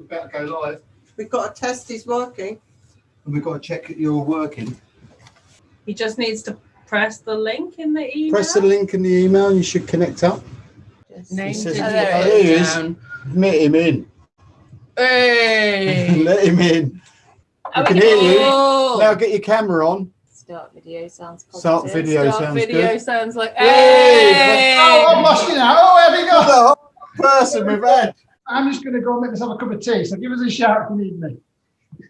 about to go live. We've got to test he's working. And we've got to check that you're working. He just needs to press the link in the email. Press the link in the email and you should connect up. Name says, there he is. Admit him in. Hey. Let him in. I can hear you. Now get your camera on. Start video sounds positive. Start video sounds good. Sounds like, hey! Oh, I'm lost you now. Oh, where have you gone? The whole person we've had. I'm just going to go and make myself a cup of tea, so give us a shout if you need me.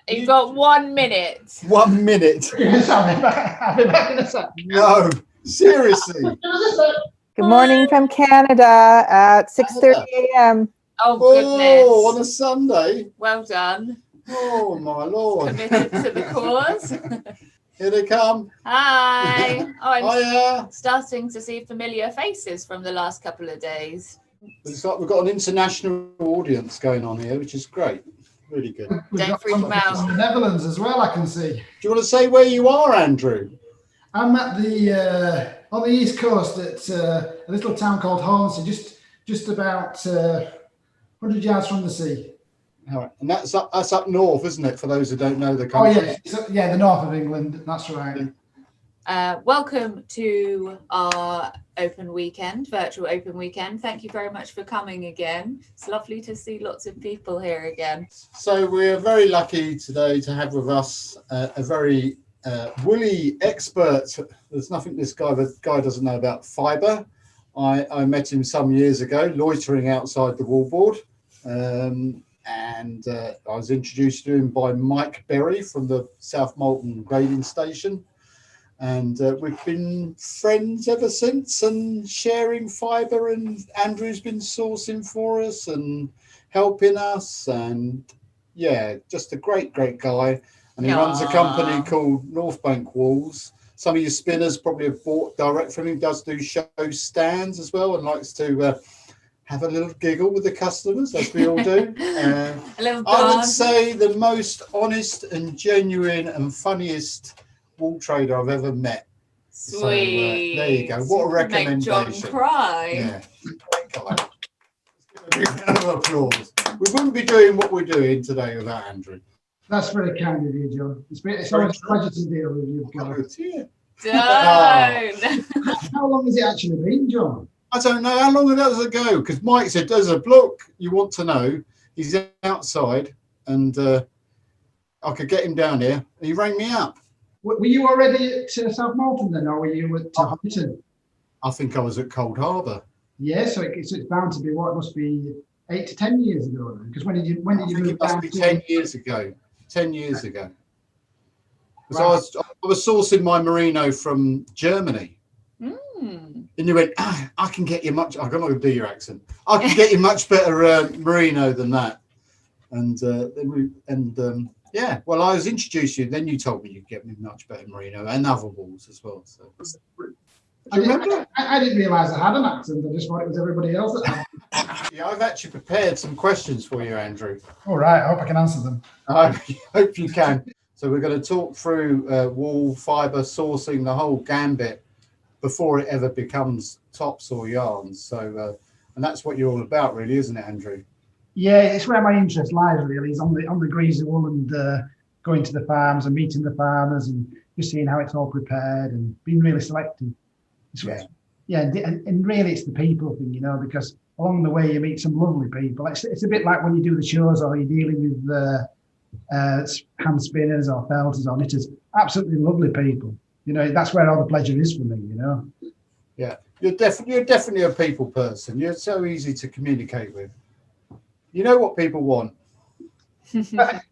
You've got 1 minute. 1 minute. I'll be back in a sec. No, seriously. Good morning from Canada at 6:30 a.m. Oh, goodness. Oh, on a Sunday. Well done. Oh, my Lord. Committed to the cause. Here they come. Hi. Oh, I'm Hiya. starting to see familiar faces from the last couple of days. It's like we've got an international audience going on here, which is great. Really good. Do Don't freak them out. From the Netherlands as well, I can see. you want to say where you are, Andrew? I'm at the on the east coast at a little town called Hornsey, just about 100 yards from the sea. All right. And that's up north, isn't it? For those who don't know the country. Oh yeah, yeah, the north of England. That's right. Welcome to our virtual open weekend. Thank you very much for coming again. It's lovely to see lots of people here again. So we're very lucky today to have with us a very woolly expert. There's nothing the guy doesn't know about fibre. I met him some years ago, loitering outside the wool board. And I was introduced to him by Mike Berry from the South Molton grading station. And we've been friends ever since and sharing fibre, and Andrew's been sourcing for us and helping us, and yeah, just a great guy. And he runs a company called North Bank Wools. Some of your spinners probably have bought direct from him. He does do show stands as well and likes to have a little giggle with the customers, as we all do. I would say the most honest and genuine and funniest wool trader I've ever met. Sweet. So, there you go. What a recommendation. Make John cry. Yeah. Great guy. Let's give a big round of applause. We wouldn't be doing what we're doing today without Andrew. That's very kind of you, John. It's always a pleasure to deal with you guys. Don't. How long has it actually been, John? I don't know. How long does it go? Because Mike said there's a bloke you want to know. He's outside and I could get him down here. He rang me up. Were you already at South Molton then, or were you at Hopton? I think I was at Cold Harbour. Yeah, so it's bound to be what must be 8 to 10 years ago then. Because when did you move down? It must be 10 years ago. 10 years ago. Because I was sourcing my merino from Germany. And you went, I can get you much. I'm not going to do your accent. I can get you much better merino than that. And yeah, well, I was introduced to you. Then you told me you'd get me much better merino and other wools as well. So, do you remember? I didn't realise I had an accent. I just thought it was everybody else that had. Yeah, I've actually prepared some questions for you, Andrew. All right, I hope I can answer them. I hope you can. So we're going to talk through wool, fibre, sourcing, the whole gambit before it ever becomes tops or yarns. So, and that's what you're all about, really, isn't it, Andrew? Yeah, it's where my interest lies, really, is on the greasy wool and going to the farms and meeting the farmers and just seeing how it's all prepared and being really selective. And really it's the people thing, you know, because along the way you meet some lovely people. It's a bit like when you do the shows or you're dealing with hand spinners or felters or knitters. Absolutely lovely people. You know, that's where all the pleasure is for me, you know. Yeah, you're definitely a people person. You're so easy to communicate with. You know what people want. but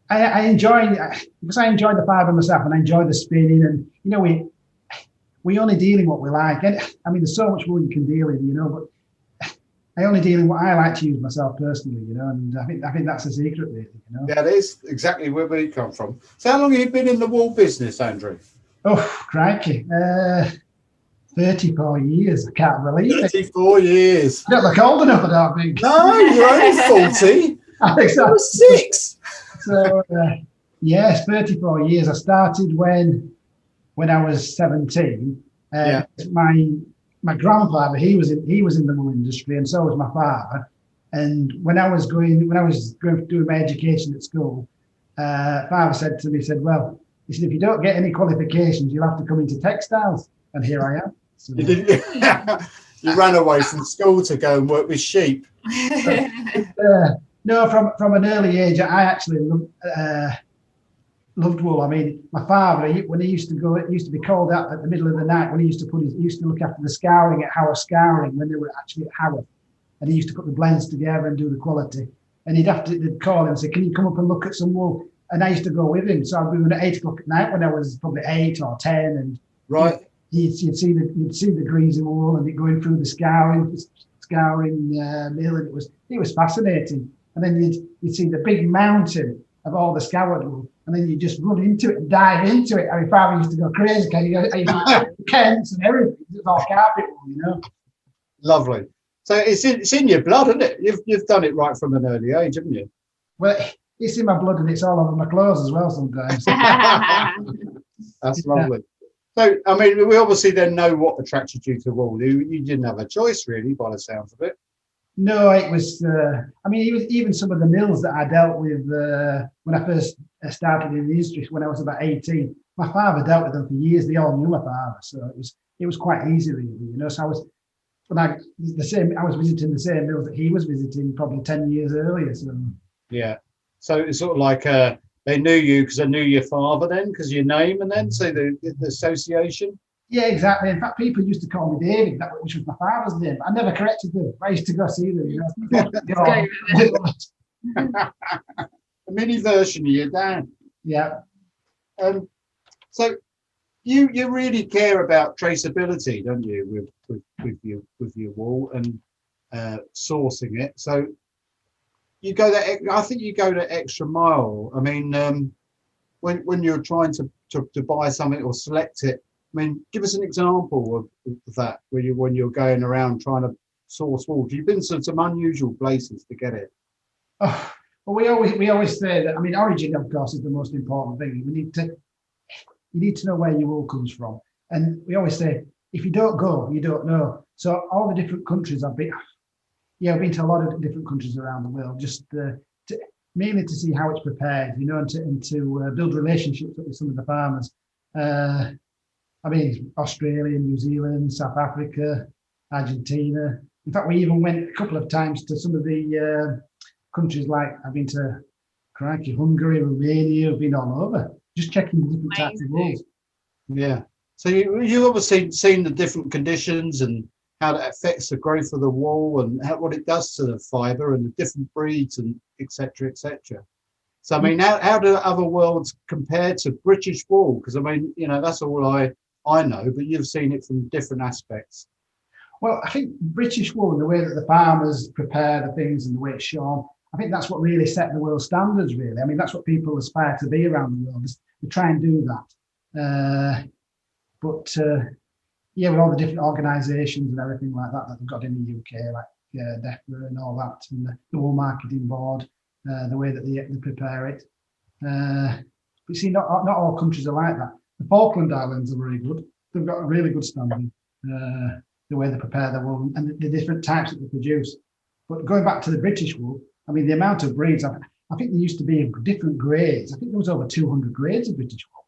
I enjoy because I enjoy the fibre myself and I enjoy the spinning, and you know we only deal in what we like. And I mean, there's so much wool you can deal in, you know, but I only deal in what I like to use myself personally, you know, and I think that's the secret, really, you know. Yeah, that is exactly where we come from. So how long have you been in the wool business, Andrew? Oh, crikey. 34 years. I can't believe it. 34 years. You don't look old enough, I don't think. No, you're only 40. I think so. You're 6. So, yes, 34 years. I started when I was 17. My grandfather, he was in the wool industry, and so was my father. And when I was going to do my education at school, father said to me, he said, well, he said, if you don't get any qualifications, you'll have to come into textiles. And here I am. So, You ran away from school to go and work with sheep. no, from an early age, I actually loved wool. I mean, my father, when he used to go, it used to be called out at the middle of the night when he used to look after the scouring at Haworth Scouring when they were actually at Haworth. And he used to put the blends together and do the quality. And they'd call him and say, can you come up and look at some wool? And I used to go with him. So I'd be at 8 o'clock at night when I was probably 8 or 10. And right. You'd see the greasy wool and it going through the scouring mill, and it was fascinating. And then you'd see the big mountain of all the scoured wool, and then you just run into it and dive into it. I mean, father used to go crazy because kemps and everything. It's all carpet wool, Lovely. So it's in your blood, isn't it? You've done it right from an early age, haven't you? Well, it's in my blood and it's all over my clothes as well sometimes. That's lovely. So, I mean, we obviously then know what attracted you to wool. You didn't have a choice, really, by the sounds of it. No, it was, even some of the mills that I dealt with when I first started in the industry, when I was about 18, my father dealt with them for years. They all knew my father. So it was quite easy, really, So I was visiting the same mills that he was visiting probably 10 years earlier. So. Yeah. So it's sort of like they knew you because they knew your father then, because your name, and then so the association. Yeah, exactly. In fact, people used to call me David, which was my father's name. I never corrected them. I used to go see them. A mini version of your dad. Yeah. So you really care about traceability, don't you, with your wool and sourcing it. So you go that. I think you go the extra mile. I mean, when you're trying to buy something or select it. I mean, give us an example of that when you're going around trying to source wool. You've been to some unusual places to get it. Oh, well, we always say that. I mean, origin, of course, is the most important thing. You need to know where your wool comes from, and we always say if you don't go, you don't know. So all the different countries I've been to a lot of different countries around the world, just mainly to see how it's prepared, and to build relationships with some of the farmers. I mean, Australia, New Zealand, South Africa, Argentina. In fact, we even went a couple of times to some of the countries like I've been to Hungary, Romania, I've been all over, just checking the different types of wools. Yeah. So you obviously seen the different conditions and how that affects the growth of the wool and what it does to the fibre and the different breeds and et cetera, et cetera. So, I mean, how do other worlds compare to British wool? Because, I mean, that's all I know, but you've seen it from different aspects. Well, I think British wool and the way that the farmers prepare the things and the way it's shown, I think that's what really set the world standards, really. I mean, that's what people aspire to be around the world. We try and do that. But with all the different organisations and everything like that they've got in the UK, like DEFRA and all that, and the Wool Marketing Board, the way that they prepare it. But you see, not all countries are like that. The Falkland Islands are very good. They've got a really good standard, the way they prepare their wool and the different types that they produce. But going back to the British wool, I mean, the amount of breeds, I think there used to be different grades. I think there was over 200 grades of British wool.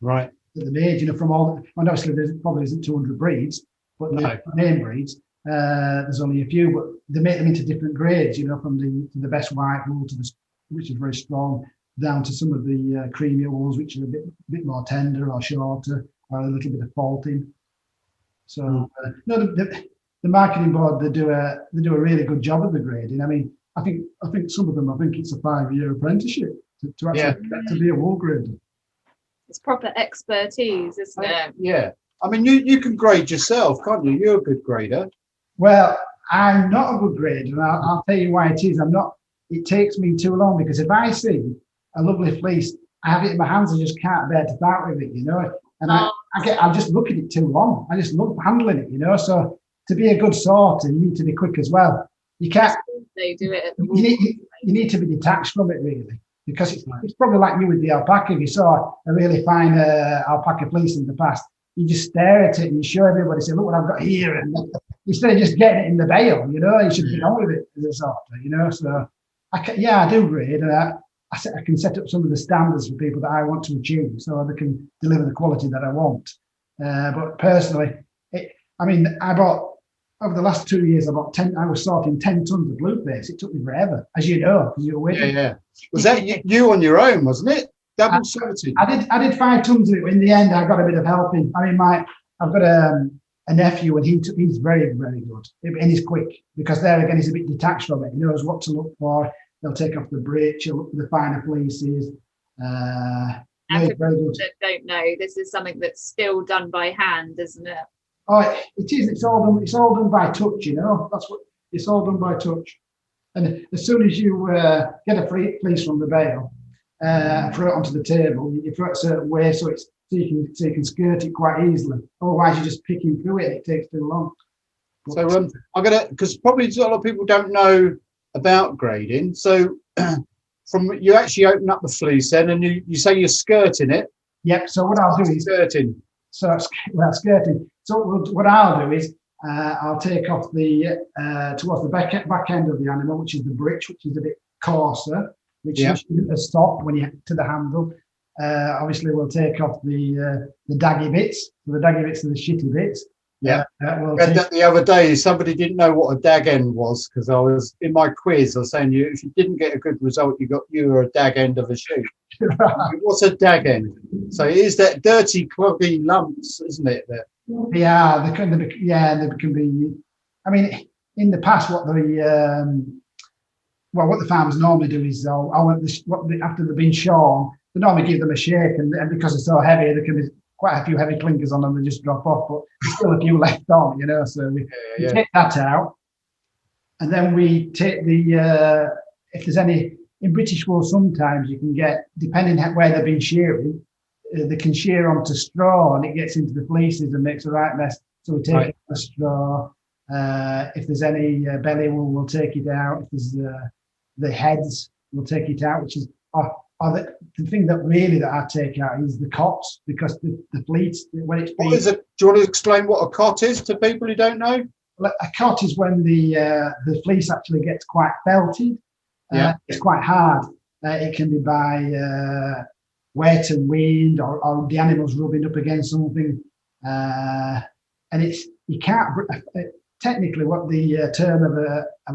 Right. That they made, from all, and obviously there probably isn't 200 breeds, but the main breeds, there's only a few, but they make them into different grades, from the best white wool which is very strong, down to some of the creamier wools, which are a bit more tender or shorter, or a little bit of faulting. So the marketing board, they do a really good job of the grading. I mean, I think some of them, it's a 5-year apprenticeship to actually get to be a wool grader. It's proper expertise, isn't it? Yeah. I mean, you can grade yourself, can't you? You're a good grader. Well, I'm not a good grader, and I'll tell you why it is. I'm not. It takes me too long, because if I see a lovely fleece, I have it in my hands, I just can't bear to part with it, And I just look at it too long. I just love handling it, So to be a good sorter, you need to be quick as well. You can't. They do it at the you need to be detached from it, really. Because it's probably like you with the alpaca. If you saw a really fine alpaca fleece in the past, you just stare at it and you show everybody, say, look what I've got here. And instead of just getting it in the bale, you know, you should get on with it as a sorter, you know. So I do grade, and I can set up some of the standards for people that I want to achieve, so they can deliver the quality that I want. But personally, I bought over the last 2 years. I was sorting 10 tons of blueface. It took me forever, as you know, because you were waiting. Yeah. Was that you on your own, wasn't it? Double sorting. I did 5 tons of it, but in the end, I got a bit of help in. I mean, I've got a nephew, and he's very, very good, and he's quick, because there again, he's a bit detached from it. He knows what to look for. They'll take off the breech, he'll look for the finer fleeces. And for people that don't know, this is something that's still done by hand, isn't it? Oh, it is. It's all done by touch. You know, it's all done by touch. And as soon as you get a fleece from the bale, throw it onto the table, you throw it a certain way so you can skirt it quite easily. Otherwise, you're just picking through it. It takes too long. So I'm gonna, because probably a lot of people don't know about grading. So from you actually open up the fleece then, and you say you're skirting it. Yep. So what I'll do is skirting. So skirting. So what I'll do is I'll take off the towards the back end of the animal, which is the breech, which is a bit coarser, which isn't as soft when you to the handle. Obviously, we'll take off the daggy bits. So the daggy bits are the shitty bits. Yeah. Read that the other day. Somebody didn't know what a dag end was, because I was in my quiz. I was saying if you didn't get a good result, you were a dag end of a sheep. What's a dag end? So it is that dirty, cloggy lumps, isn't it? There. Yeah, they can be. I mean, in the past, what the farmers normally do is, after they've been shorn, they normally give them a shake, and because they're so heavy, there can be quite a few heavy clinkers on them. They just drop off, but there's still a few left on, you know. So we take that out, and then we take the if there's any in British wool. Sometimes you can get, depending on where they've been shearing, they can shear onto straw, and it gets into the fleeces and makes a right mess. So we take the straw. If there's any belly wool, we'll take it out. If there's the heads, we'll take it out, which is the thing that I take out is the cots, because the fleece, when it's what is it? Do you want to explain what a cot is to people who don't know? A cot is when the fleece actually gets quite felted. It's quite hard. It can be by wet and wind, or the animals rubbing up against something, and you can't. Technically, what the term of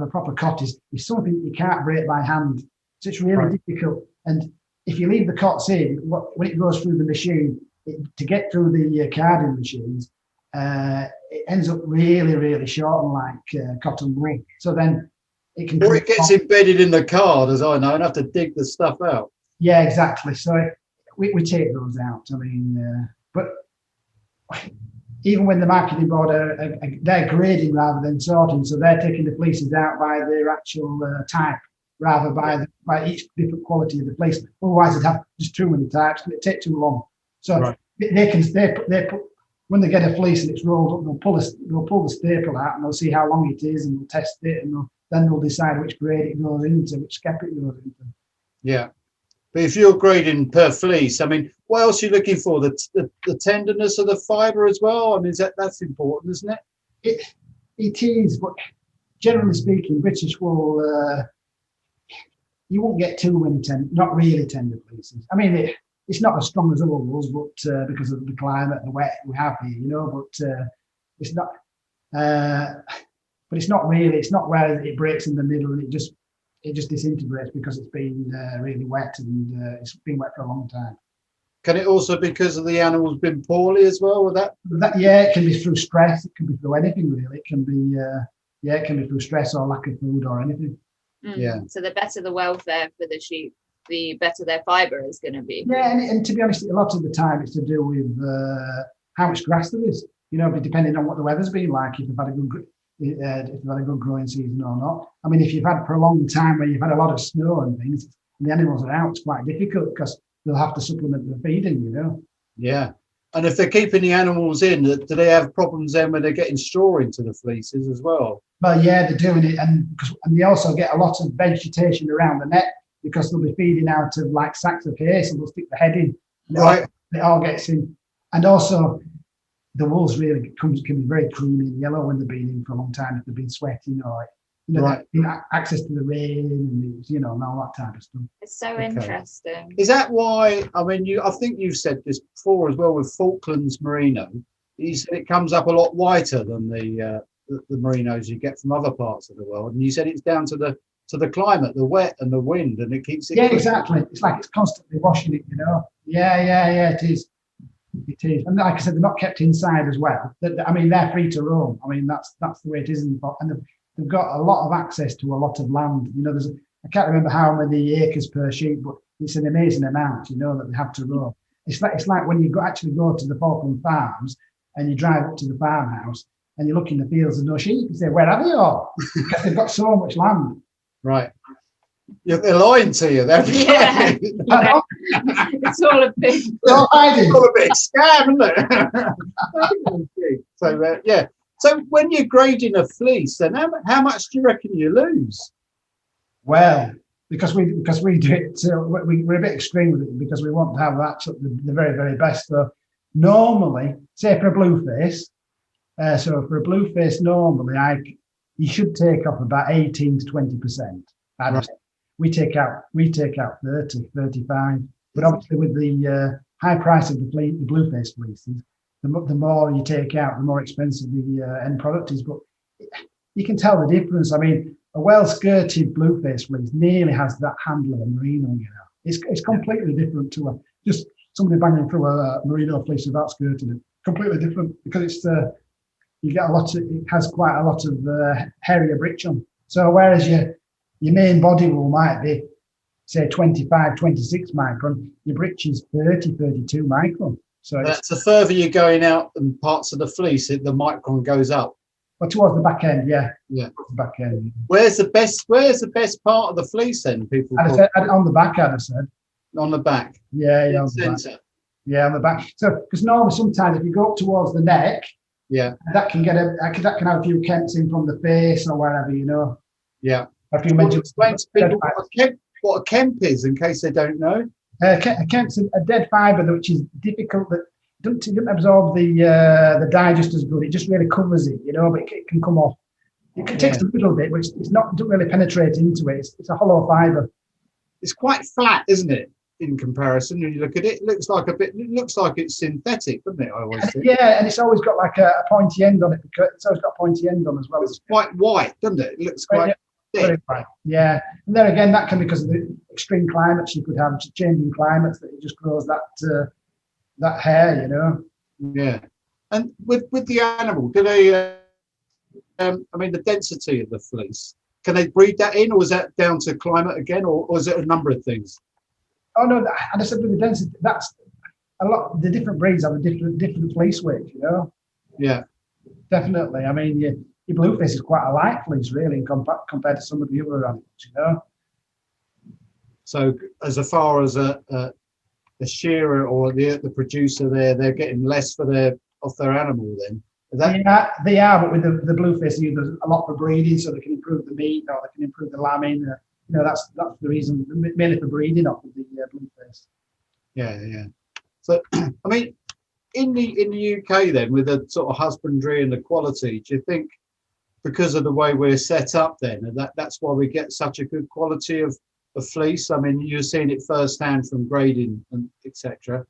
a proper cot is something you can't break by hand. So it's really difficult. And if you leave the cots in, when it goes through the machine, to get through the carding machines, it ends up really, really short, like cotton wool. So then it can. Or it gets embedded in the card, as I know, and have to dig the stuff out. Yeah, exactly. So we take those out. I mean, but even when the marketing board they're grading rather than sorting, so they're taking the fleeces out by their actual type, rather by each different quality of the fleece. Otherwise, it'd have just too many types, and it'd take too long. So they put when they get a fleece and it's rolled up, they'll pull the staple out, and they'll see how long it is, and they'll test it, and then they'll decide which grade it goes into, which skep it goes into. Yeah. But if you're grading per fleece, I mean, what else are you looking for? The tenderness of the fibre as well? I mean, that's important, isn't it? It is, but generally speaking, British wool, you won't get too many not really tender fleeces. I mean, it's not as strong as other wools, but because of the climate and the wet we have here, you know. But it's not. But it's not really. It's not where it breaks in the middle and it just disintegrates, because it's been really wet, and it's been wet for a long time. Can it also be because of the animal's been poorly as well with that? Yeah, it can be through stress. It can be through anything really. It can be it can be through stress or lack of food or anything. Yeah. So the better the welfare for the sheep, the better their fibre is going to be. Yeah, and to be honest, a lot of the time it's to do with how much grass there is. You know, depending on what the weather's been like, if you've had a good growing season or not. I mean, if you've had prolonged time where you've had a lot of snow and things, and the animals are out, it's quite difficult, because they'll have to supplement the feeding, you know. Yeah. And if they're keeping the animals in, do they have problems then when they're getting straw into the fleeces as well? Well, yeah, they're doing it, and they also get a lot of vegetation around the neck, because they'll be feeding out of like sacks of hay, so they'll stick the head in. And it all gets in. And also, the wool's really can be very creamy and yellow when they've been in for a long time, if they've been sweating or Right. access to the rain and and all that type of stuff. It's so Okay. interesting. Is that why? I mean, I think you've said this before as well with Falklands Merino. You said it comes up a lot whiter than the merinos you get from other parts of the world, and you said it's down to the climate, the wet and the wind, and it keeps it. Yeah, exactly. It's like it's constantly washing it, Yeah, it is. It is, and like I said, they're not kept inside as well. I mean, they're free to roam. I mean, that's the way it is, and they've got a lot of access to a lot of land. I can't remember how many acres per sheep, but it's an amazing amount. That they have to roam. It's like when you actually go to the Falkland farms and you drive up to the farmhouse and you look in the fields, there's no sheep. You say, where are they all? Because they've got so much land. Right. Yeah, they're lying to you. Yeah. It's all a big. It's all a big scam, isn't it? So yeah. So when you're grading a fleece, then how much do you reckon you lose? Well, because we do it, we're a bit extreme with it because we want to have the very, very best. So normally, say for a blue face, normally you should take off about 18 to 20%. Right. We take out 30, 35. But obviously with the high price of the blue face fleeces, the more you take out, the more expensive the end product is. But you can tell the difference. I mean, a well-skirted blue face fleece nearly has that handle of a merino. It's completely different to just somebody banging through a merino fleece without skirting it. Completely different because it's you get it has quite a lot of hairier breech on. So whereas your main body wool might be, say, 25, 26 micron, your breech is 30, 32 micron. So that's the further you're going out and parts of the fleece, the micron goes up. But towards the back end, yeah. Yeah. The back end. Where's the best part of the fleece then? People on the back, I'd have said. On the back. Yeah, on the back. Yeah, on the back. So because normally sometimes if you go up towards the neck, that can have a few kemps in from the face or wherever, Yeah. If you mention explain to people what a kemp is in case they don't know. A kemp's a dead fibre which is difficult, that doesn't absorb the dye just as good. It just really covers it, but it can come off. It takes a little bit, which doesn't really penetrate into it. It's a hollow fibre. It's quite flat, isn't it? In comparison, when you look at it, it looks like it's synthetic, doesn't it? I always think. Yeah, and it's always got like a pointy end on it because it's always got a pointy end on as well. It's quite white, doesn't it? It looks quite thick. Yeah, and then again, that can be because of the extreme climates you could have, changing climates, that it just grows that hair, Yeah, and with the animal, do they? The density of the fleece, can they breed that in, or is that down to climate again, or is it a number of things? Oh no, and I said with the density, that's a lot. The different breeds have a different fleece weight, Yeah, definitely. I mean, your blueface is quite a light fleece, really, compared to some of the other animals, So, as far as a shearer or the producer, they're getting less off their animal then. They are, but with the blueface, there's a lot for breeding, so they can improve the meat or they can improve the lambing. That's the reason, mainly for breeding off of the blueface. Yeah. So, I mean, in the UK then, with the sort of husbandry and the quality, do you think because of the way we're set up then, that's why we get such a good quality of fleece? I mean, you're seeing it firsthand from grading and etc.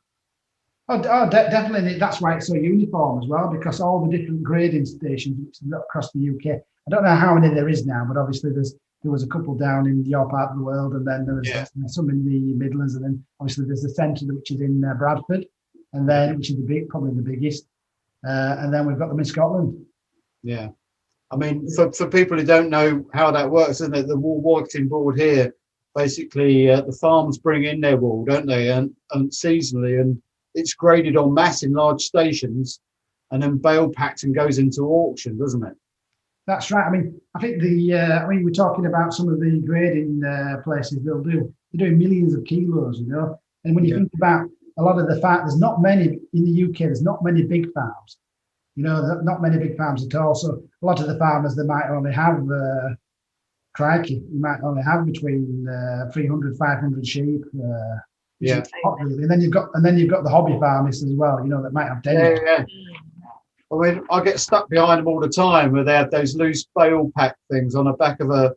Definitely. That's why it's so uniform as well, because all the different grading stations across the UK. I don't know how many there is now, but obviously there was a couple down in your part of the world, and then there was some in the Midlands, and then obviously there's the centre which is in Bradford, and then which is probably the biggest, and then we've got them in Scotland. Yeah, I mean, for people who don't know how that works, isn't it? The wool marketing board here, basically, the farms bring in their wool, don't they, and seasonally, and it's graded en masse in large stations, and then bale packed and goes into auction, doesn't it? That's right. I mean, I think we're talking about some of the grading places. They're doing millions of kilos, And when you think about a lot of the there's not many in the UK. There's not many big farms, not many big farms at all. So a lot of the farmers, they might only have, you might only have between 300, 500 sheep. Yeah. Really. And then you've got the hobby farmers as well. That might have 10. Yeah. I mean, I get stuck behind them all the time where they have those loose bale pack things on the back of a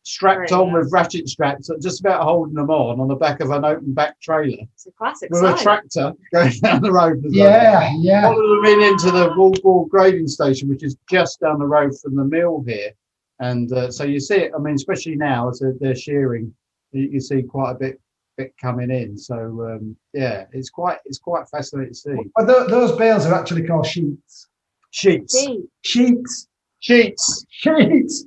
strapped on with ratchet straps that just about holding them on the back of an open back trailer It's a classic with sight. a tractor going down the road. Yeah, yeah. Follow them into the Woolboard grading station, which is just down the road from the mill here. And so you see it, I mean, especially now as they're shearing, you see quite a bit coming in. So yeah, it's quite fascinating to see. But those bales are actually called sheets. Sheets. Sheets. Sheets. Sheets.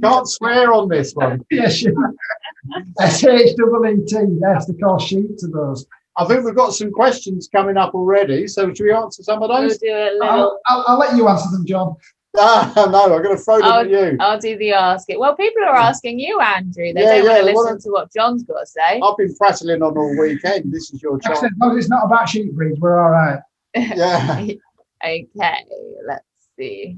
Can't swear on this one. Yeah, sheets. SHEET. Yes, they're called sheets of those. I think we've got some questions coming up already. So should we answer some of We'll those? do a little. I'll let you answer them, John. No, I'm going to throw them at you. I'll do the ask it. Well, people are asking you, Andrew. They Yeah, don't want to they listen wanna- to what John's got to say. I've been prattling on all weekend. This is your Like I chance. said, as long as it's not about sheep breeds, we're all right. Yeah. Okay, let's see.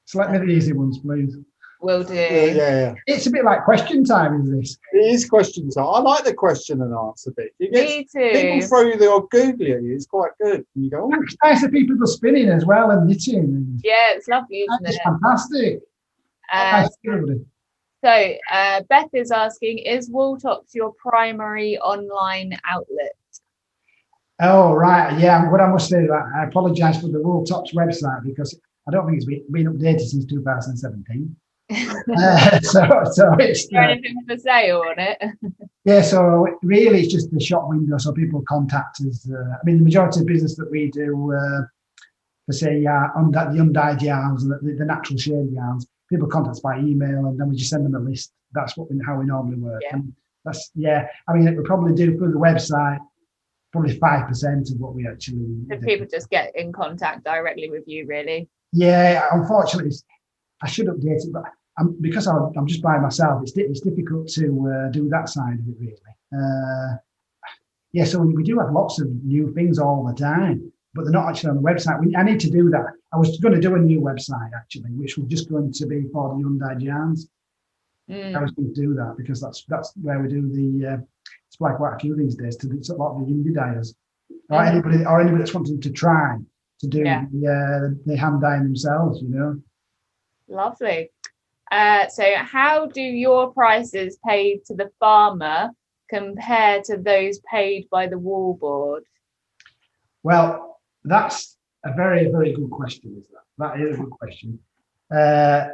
Select me the easy ones, please. We'll do. Yeah. It's a bit like question time, is this? It is question time. I like the question and answer bit. You get Me people too. throw you the odd googly at you. It's quite good. And you go, oh, It's nice that people are spinning as well and knitting. And Yeah, it's lovely, isn't that's it? fantastic. Nice to hear everybody. So Beth is asking, is Wooltops your primary online outlet? Oh, right. Yeah, what I must say, that I apologise for the Wooltops website because I don't think it's been updated since 2017. So it's Is there anything for sale on it? yeah. So really, it's just the shop window. So people contact us. I mean, the majority of business that we do, for say, the undyed yarns and the natural shade yarns, people contact us by email, and then we just send them a list. That's how we normally work. Yeah. And I mean, it would probably do through the website. Probably 5% of what we actually So do. people just get in contact directly with you, really? Yeah, unfortunately, I should update it, but because I'm just by myself, it's difficult to do that side of it, really. Yeah, so we do have lots of new things all the time, but they're not actually on the website. I need to do that. I was going to do a new website, actually, which was just going to be for the undyed yarns. I was going to do that because that's where we do the supply quite a few these days to a lot of the indie dyers or anybody that's wanting to try to do the hand dyeing themselves, you know. Lovely. So how do your prices paid to the farmer compare to those paid by the wool board? Well, that's a very, very good question, is that? That is a good question.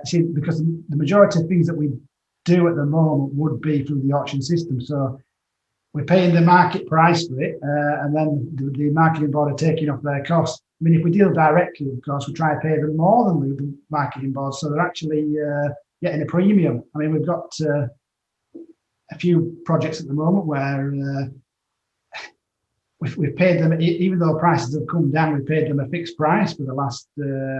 See, because the majority of things that we do at the moment would be through the auction system. So we're paying the market price for it, and then the marketing board are taking off their costs. I mean, if we deal directly, of course, we try to pay them more than the marketing board, so they're actually getting a premium. I mean, we've got a few projects at the moment where we've paid them, even though prices have come down, we've paid them a fixed price for the last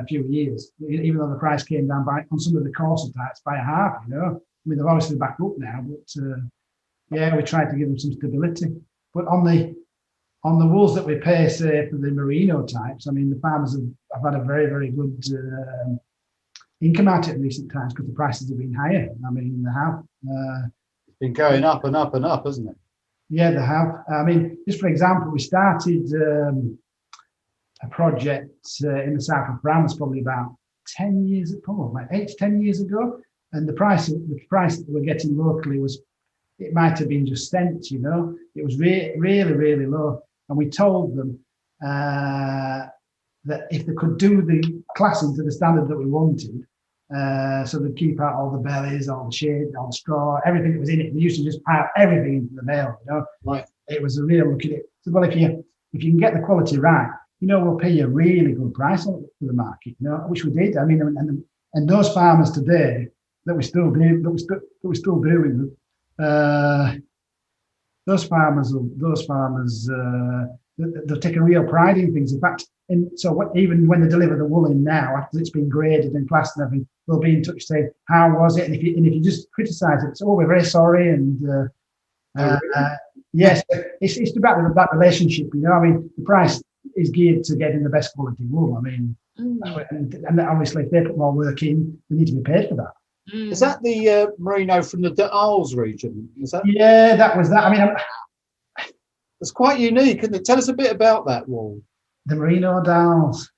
few years, even though the price came down on some of the coarser types by a half, you know. I mean, they're obviously back up now, but yeah, we tried to give them some stability. But on the wools that we pay, say, for the merino types, I mean, the farmers have had a very, very good income out in recent times because the prices have been higher. I mean, they have. it's been going up and up and up, hasn't it? Yeah, they have. I mean, just for example, we started a project in the south of France probably about 10 years, probably like 8 to 10 years ago. And the price that we're getting locally it might have been just cents, you know. It was really, really low. And we told them that if they could do the classing to the standard that we wanted, so they'd keep out all the bellies, all the shade, all the straw, everything that was in it. They used to just pile everything into the bale, you know. Right. It was a real look at it. So, well, if you can get the quality right, you know, we'll pay you a really good price for the market, you know, which we did. I mean, and those farmers today that we're still doing, those farmers, they'll take a real pride in things. In fact, even when they deliver the wool in now, after it's been graded and classed and everything, they'll be in touch saying, how was it? And if you just criticise it, so, we're very sorry. And yes, it's about that relationship, you know. I mean, the price is geared to getting the best quality wool. I mean, and obviously if they put more work in, they need to be paid for that. Is that the merino from the Arles region? Is that? Yeah, that was that. I mean, It's quite unique, isn't it? Tell us a bit about that wool. the merino downs.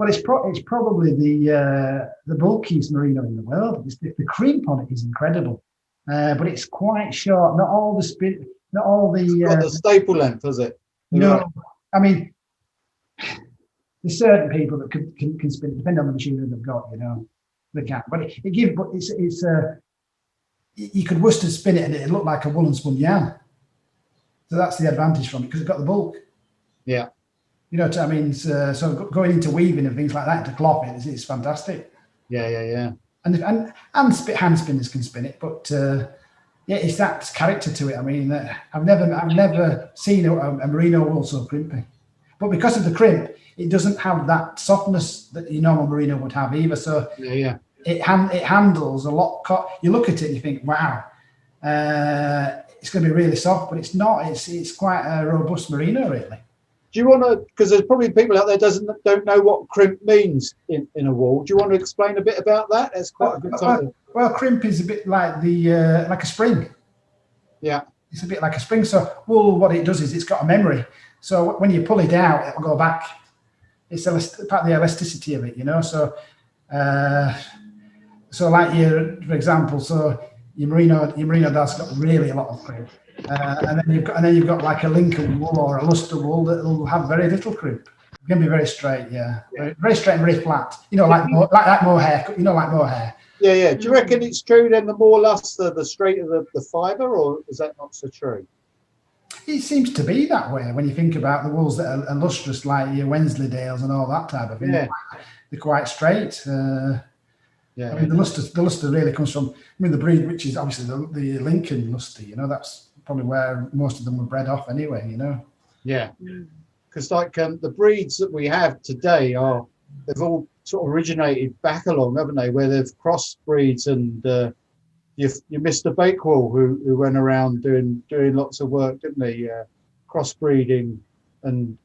Well, it's probably the bulkiest merino in the world. The crimp on it is incredible, but it's quite short. Not all the spin, not all the. It's got the staple length, has it? No, Right. I mean, there's certain people that can spin it, depending on the machinery they've got, you know, they can. But it's you could worsted spin it and it looked like a woolen spun yarn. So that's the advantage from it because it's got the bulk. Yeah. You know what I mean? So going into weaving and things like that to cloth it's fantastic. Yeah. And hand spinners can spin it, but yeah, it's that character to it. I mean, I've never seen a merino wool so crimpy. But because of the crimp, it doesn't have that softness that your normal merino would have either. So Yeah. it handles a lot. You look at it and you think, wow, it's going to be really soft, but it's not. It's quite a robust merino, really. Do you want to, because there's probably people out there don't know what crimp means in a wool. Do you want to explain a bit about that? That's quite a good time. Well, crimp is a bit like like a spring. Yeah. It's a bit like a spring. So wool, what it does is it's got a memory. So when you pull it out, it'll go back. It's part of the elasticity of it, you know. So, like for example, so your merino that's got really a lot of crimp, and then you've got like a Lincoln wool or a Luster wool that will have very little crimp. It can be very straight, yeah. Very straight and very flat. You know, like mohair. You know, like mohair. Yeah. Do you reckon it's true then the more luster, the straighter the fibre, or is that not so true? It seems to be that way when you think about the wools that are lustrous, like your Wensleydales and all that type of thing. Yeah. They're quite straight. Yeah. I mean, the luster really comes from, the breed, which is obviously the Lincoln luster, you know, that's probably where most of them were bred off anyway, you know. Yeah. Because the breeds that we have today they've all sort of originated back along, haven't they, where they've crossed breeds and you Mr. Bakewell who went around doing lots of work, didn't he? Crossbreeding and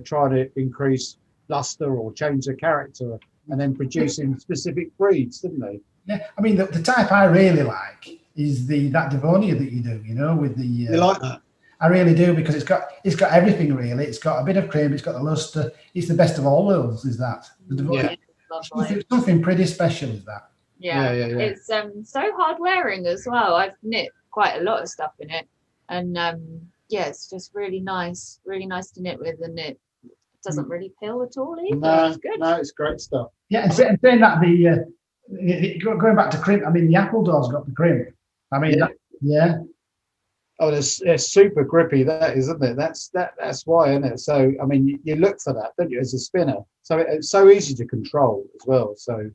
trying to increase luster or change the character and then producing specific breeds, didn't they? Yeah, I mean the type I really like is that Devonia that you do, you know, with the. You like that? I really do because it's got everything really. It's got a bit of crimp, it's got the luster. It's the best of all worlds. Is that the Devonia? Lovely. It's something pretty special, is that? Yeah. It's so hard wearing as well. I've knit quite a lot of stuff in it, and it's just really nice to knit with, and it doesn't really pill at all either. No, it's good. no, it's great stuff. Yeah, and saying that going back to crimp, I mean the Appledore's got the crimp. I mean, yeah. Oh, it's super grippy, that is, isn't it? That's why, isn't it? So I mean, you look for that, don't you, as a spinner? So it's so easy to control as well. So.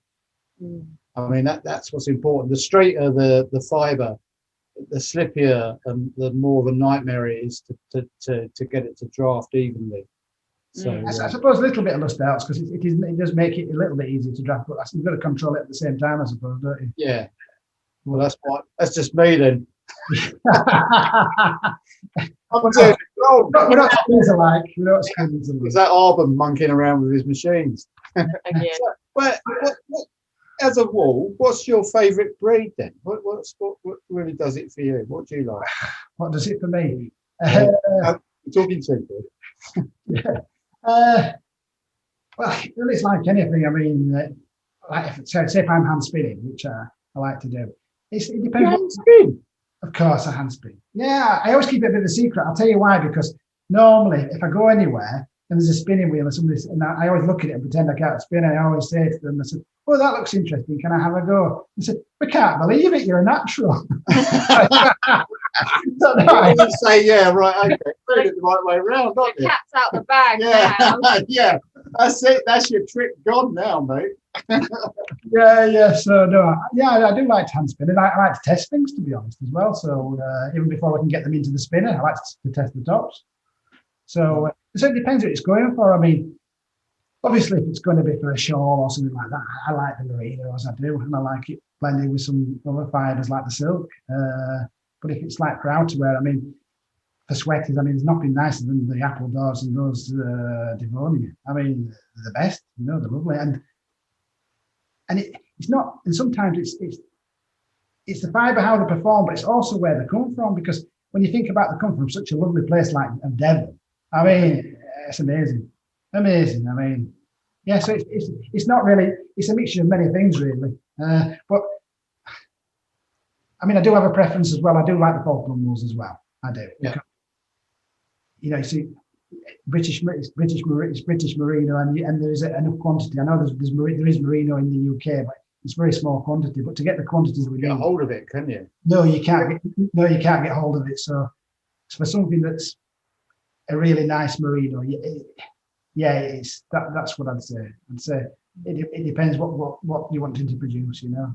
I mean that's what's important. The straighter the fibre, the slippier and the more of a nightmare it is to get it to draft evenly. So I suppose a little bit of luster helps because it does make it a little bit easier to draft, but you've got to control it at the same time, I suppose, don't you? Yeah. Well, that's just me then. We're not skins alike. We're not skins alike. Is that Arbon monkeying around with his machines? Again. What as a wool, what's your favourite breed then? What really does it for you? What do you like? What does it for me? I'm talking to you. Yeah. Well, it's like anything. I mean, like say if I'm hand spinning, which I like to do. It depends. Hand spin? Of course, I hand spin. Yeah, I always keep it a bit of a secret. I'll tell you why. Because normally, if I go anywhere and there's a spinning wheel and I always look at it and pretend I can't spin. I always say to them, I said, "Oh, that looks interesting. Can I have a go?" I said, "We can't believe it. You're a natural." So, no, You say, yeah, right, okay. Put it the right way around, The not you? cat's out the bag Yeah, now. yeah. That's it. That's your trick gone now, mate. yeah. So no, I do like to hand spin, and I like to test things, to be honest, as well. So even before I can get them into the spinner, I like to test the tops. So it depends what it's going for. I mean, obviously, if it's going to be for a shawl or something like that, I like the merino as I do, and I like it blended with some other fibres like the silk. But if it's like for outerwear, I mean, for sweaters, I mean, there's nothing nicer than the Appledores and those Devonia. I mean, they're the best, you know, they're lovely. And it's not, and sometimes it's the fibre, how they perform, but it's also where they come from, because when you think about they come from such a lovely place like Devon, I mean, it's amazing. I mean, Yeah, so it's not really, it's a mixture of many things really. But I mean, I do have a preference as well. I do like the Falkland wools as well. I do. Yeah. Because, you know, you see, British Merino, and there is enough quantity. I know there is Merino in the UK, but it's very small quantity. But to get the quantities that we Get a need, hold of it, can you? no, you can't. You can't get hold of it. So for something that's a really nice Merino, it's that's what I'd say. I'd say it depends what you want to produce. You know.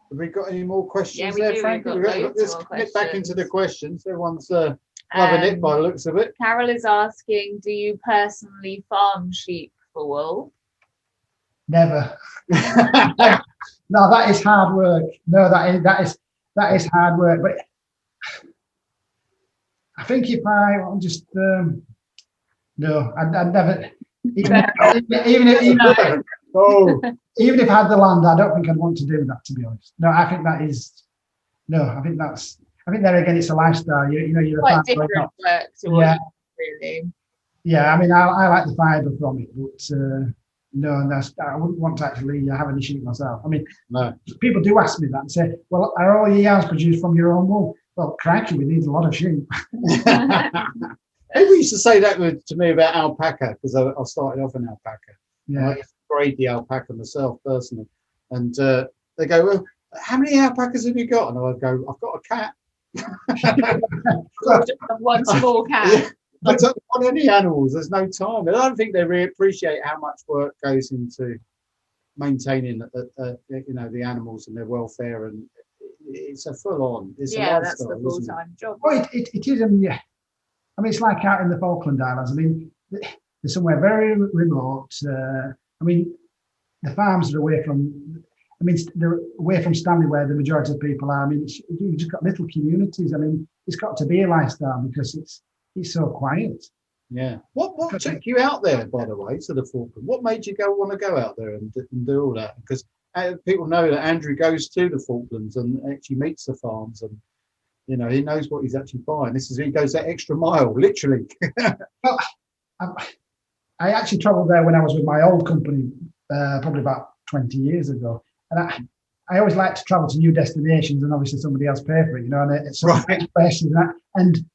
Have we got any more questions Yeah, we there, do. Frank? We've got loads Let's more get back into the questions. questions. Everyone's loving it by the looks of it. Carol is asking, do you personally farm sheep for wool? Never. No, that is hard work. No, that is hard work. But I think if I'm just no, I'd never. Even if I had the land, I don't think I'd want to do that. To be honest, no, I think that is no. I think there again, it's a lifestyle. You know, you're Quite a different farmer. work to what really. Yeah, I mean, I like the fibre from it, but no, I wouldn't want to actually have any sheep myself. I mean, No. People do ask me that and say, well, are all your yarns produced from your own wool? Well, crikey, we need a lot of sheep. People used to say that to me about alpaca, because I started off in alpaca. Yeah. I braid the alpaca myself personally. And they go, well, how many alpacas have you got? And I would go, I've got a cat. One small cat. I don't want any animals. There's no time. I don't think they really appreciate how much work goes into maintaining, the animals and their welfare, and it's a full-on. It's a lifestyle, that's the full-time job. Well, it is. I mean, it's like out in the Falkland Islands. I mean, they're somewhere very remote. I mean, the farms are away from. I mean, they're away from Stanley, where the majority of people are. I mean, you've just got little communities. I mean, it's got to be a lifestyle because it's so quiet. Yeah. What took you out there, by the way, to the Falkland? What made you want to go out there and do all that? Because people know that Andrew goes to the Falklands and actually meets the farms, and he knows what he's actually buying. He goes that extra mile, literally. Well, I actually travelled there when I was with my old company, probably about 20 years ago, and I always like to travel to new destinations, and obviously somebody else pay for it, and it's right. And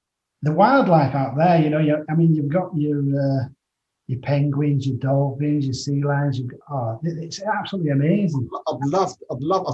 the wildlife out there, you've got your penguins, your dolphins, your sea lions. It's absolutely amazing. I've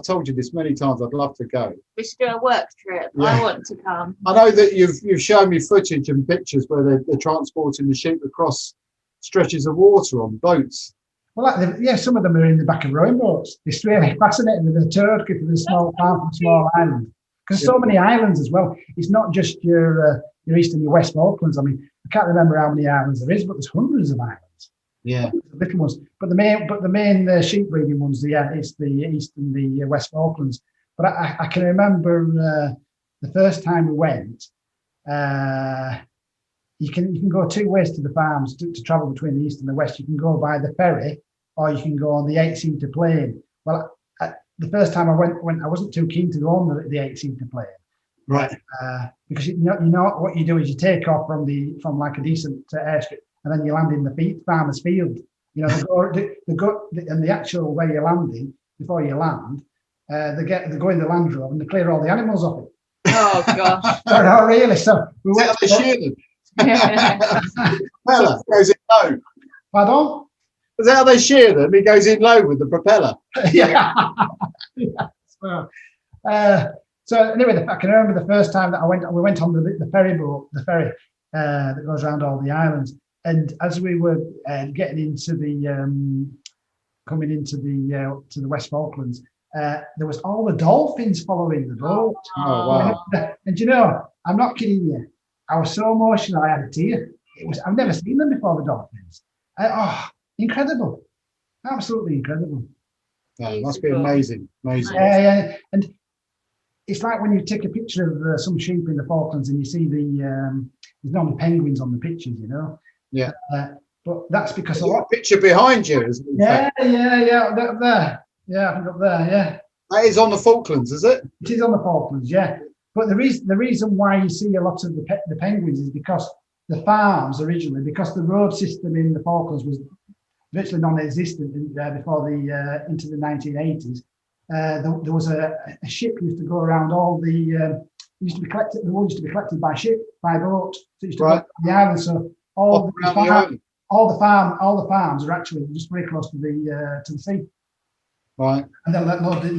told you this many times. I'd love to go. We should do a work trip. Yeah. I want to come. I know that you've shown me footage and pictures where they're transporting the sheep across stretches of water on boats. Well, some of them are in the back of rowing boats. It's really fascinating with the Turkey for the small farm from small island. Because so many islands as well. It's not just your east and your west Falklands. I mean, I can't remember how many islands there is, but there's hundreds of islands. Yeah, little ones. But the main sheep breeding ones, it's the east and the west Falklands. But I can remember the first time we went. You can go two ways to the farms to travel between the east and the west. You can go by the ferry, or you can go on the 8-seater plane. Well, the first time I went, I wasn't too keen to go on the 8-seater plane, right? Because you know what you do is you take off from like a decent airstrip, and then you land in the farmer's field. And the actual way you're landing before you land, they go in the Land Rover and they clear all the animals off it. Oh gosh! No, really. So we went. They shear them. Propeller goes in low. Pardon? Is that how they shear them? He goes in low with the propeller. Yeah. So anyway, I can remember the first time that we went on the ferry boat, that goes around all the islands. And as we were getting into coming into to the West Falklands, there was all the dolphins following the boat. Oh wow! And I'm not kidding you. I was so emotional, I had a tear. I've never seen them before, the dolphins. Incredible. Absolutely incredible. Yeah, it must be amazing. Yeah. And it's like when you take a picture of some sheep in the Falklands and you see there's normally penguins on the pictures, Yeah. But that's because a picture behind you, isn't it? Yeah, up there. Yeah, I think up there, yeah. That is on the Falklands, is it? It is on the Falklands, yeah. But the reason why you see a lot of the penguins is because the farms originally, because the road system in the Falklands was virtually non-existent before the into the 1980s. There was a ship used to go around all the used to be collected. The wool used to be collected by ship, by boat. So it used to go to the island. So all the farms are actually just very close to the sea. Right. And then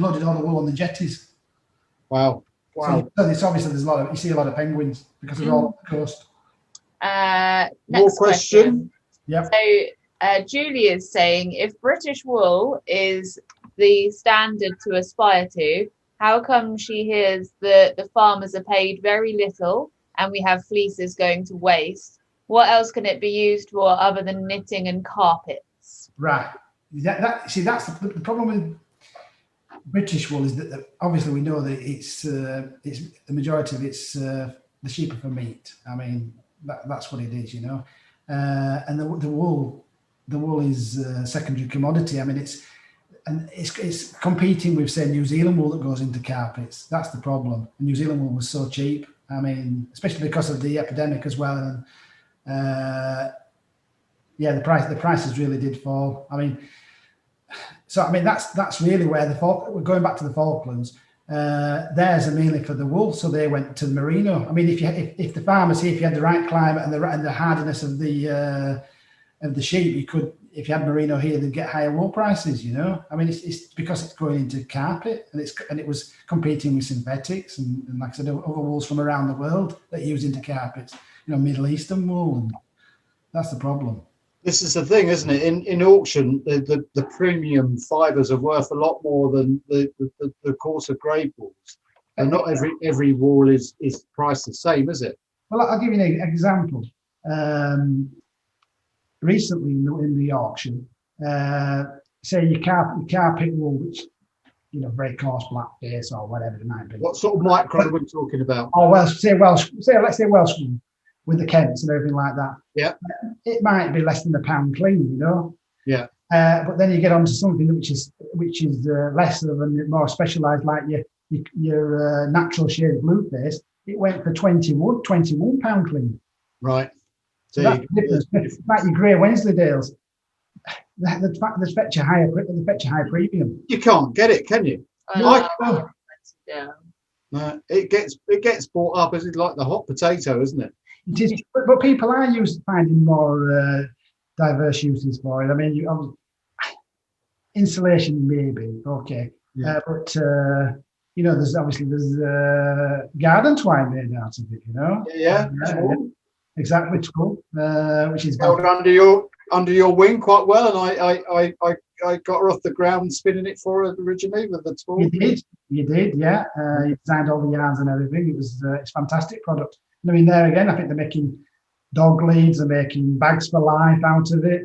loaded all the wool on the jetties. Wow. So it's obviously you see a lot of penguins because they're all on the coast. Next question. Yep. So Julie is saying, if British wool is the standard to aspire to, how come she hears that the farmers are paid very little and we have fleeces going to waste? What else can it be used for other than knitting and carpets? Right. That's the problem with British wool, is that obviously we know that it's the majority of it's the sheep are for meat. I mean, that's what it is, you know. And the wool is a secondary commodity. I mean, it's competing with, say, New Zealand wool that goes into carpets. That's the problem. And New Zealand wool was so cheap. I mean, especially because of the epidemic as well. And the prices really did fall. I mean, that's really where we're going back to the Falklands. Theirs are mainly for the wool, so they went to the merino. I mean, if the farmers here, if you had the right climate and the hardiness of the sheep, you could, if you had merino here, they'd get higher wool prices. You know, I mean, it's because it's going into carpet, and it was competing with synthetics and like I said, other wools from around the world that use into carpets. You know, Middle Eastern wool, and that's the problem. This is the thing, isn't it? In auction, the premium fibres are worth a lot more than the coarser grade wools, and not every wool is priced the same, is it? Well, I'll give you an example. Recently in the auction, say your carpet wool, which very coarse black face or whatever it might be. What sort of micron are we talking about? Oh well, let's say Welsh wool with the kemps and everything like that. Yeah, it might be less than £1 clean, you know. Yeah. But then you get onto something which is lesser and more specialised, like your natural shade blue face. It went for £21 clean. Right. So that's the difference. Like your grey Wensleydales, they fetch a higher premium. You can't get it, can you? Yeah. No, it gets bought up as like the hot potato, isn't it? It is, but people are finding more diverse uses for it. I mean, insulation maybe, okay, yeah. But there's garden twine made out of it. You know, yeah. Exactly, tulle, which is held under your wing quite well, and I got her off the ground spinning it for her originally with the tulle. You did, yeah. You designed all the yarns and everything. It's a fantastic product. I mean, there again, I think they're making dog leads, they're making bags for life out of it.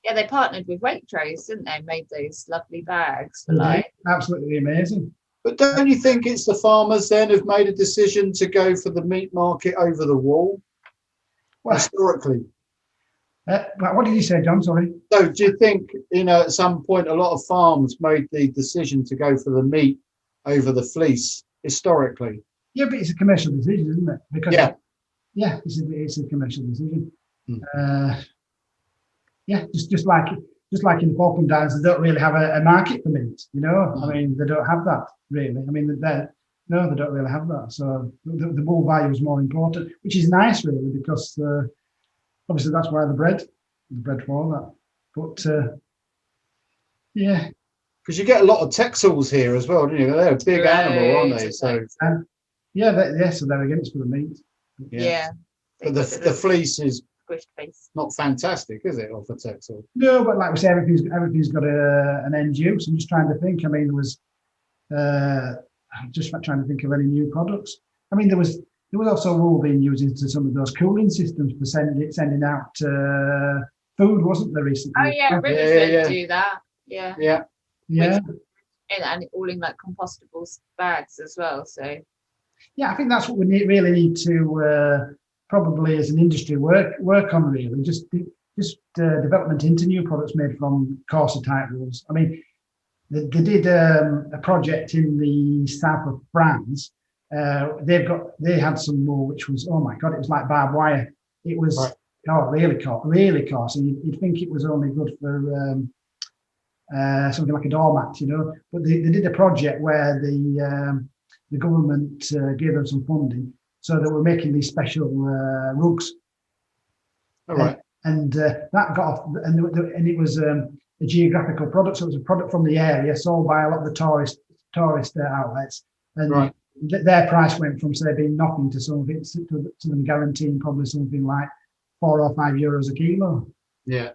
Yeah, they partnered with Waitrose, didn't they? Made those lovely bags for life. Absolutely amazing. But don't you think it's the farmers then who've made a decision to go for the meat market over the wool? Well, historically. What did you say, John? Sorry. So do you think, at some point, a lot of farms made the decision to go for the meat over the fleece historically? Yeah, but it's a commercial decision, isn't it? Because it's a commercial decision. Just like in the Falkland Islands, they don't really have a market for meat. You know, I mean, they don't have that really. I mean, they don't really have that. So the wool value is more important, which is nice really, because obviously that's why the bread for that. But because you get a lot of texels here as well, don't you? They're a big animal, aren't they? So. So there again, it's for the meat. Yeah. But the fleece is not fantastic, is it, off a texel? No, but like we say, everything's got an end use. I'm just trying to think. I mean, there was just trying to think of any new products. I mean, there was also wool being used into some of those cooling systems for sending out food, wasn't there recently? Oh yeah, Riverswood do that. Yeah. And all in like compostable bags as well. So. Yeah, I think that's what we really need to probably as an industry work on really. Just development into new products made from coarser type wools. I mean, they did a project in the south of France. They had some wool which was, oh my god, it was like barbed wire. It was Oh, really coarse. And you'd think it was only good for something like a doormat, you know. But they did a project where the government gave them some funding, so they were making these special rugs. All right. And that got off, and it was a geographical product, so it was a product from the area sold by a lot of the tourist outlets, and right. Their price went from say being nothing to something to them guaranteeing probably something like €4 or €5 a kilo. Yeah.